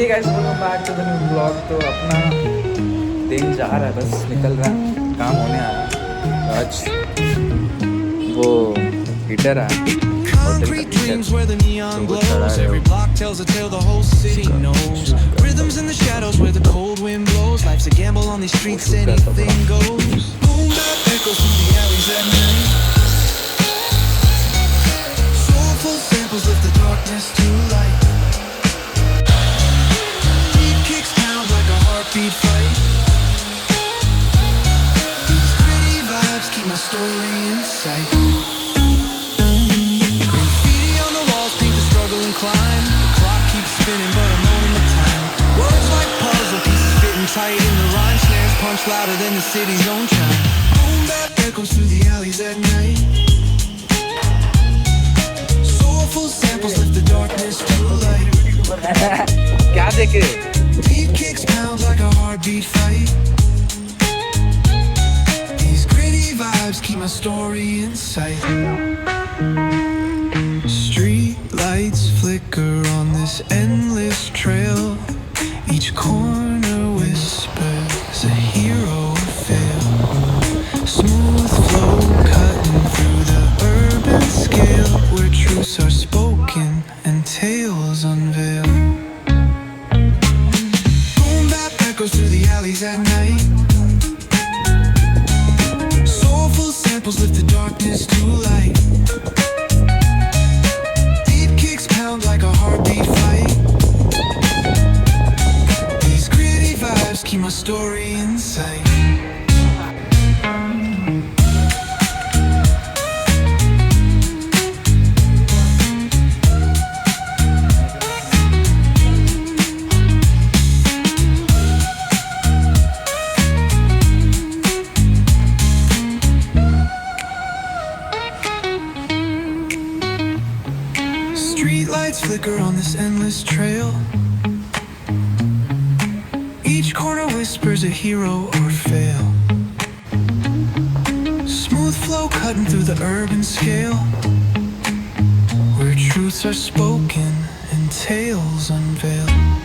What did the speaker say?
Hey guys, welcome back to the new vlog। तो अपना दिन जा रहा है, बस निकल रहा है, काम होने आ रहा है। आज वो हीटर है होटल का हीटर, तो वो चढ़ा रहे हो। Rhythms in the shadows where the cold wind blows. Life's a gamble on these streets, anything goes. Boom bap echoes through the alleys at night. Soulful samples lift the darkness to light. Beat kicks pound like a heartbeat fight. These gritty vibes keep my story in sight. Graffiti on the walls paint the struggle and climb. The clock keeps spinning but I'm owning the time. Words like puzzle pieces fitting tight in the rhyme. Snares punch louder than the city's own chime. Boom bap echoes through the alleys at night. Soulful samples lift the darkness to light. क्या देखे? Beat kicks pound like a heartbeat fight. These gritty vibes keep my story in sight. Street lights flicker on this endless trail. Each corner whispers a hero fail. Smooth flow cutting through the urban scale, where truths are spoken and tales unveil. Boom bap echoes through the alleys at night. Soulful samples lift the darkness to light. Deep kicks pound like a heartbeat fight. These gritty vibes keep my story in sight. Streetlights flicker on this endless trail. Each corner whispers a hero or fail. Smooth flow cutting through the urban scale, where truths are spoken and tales unveiled.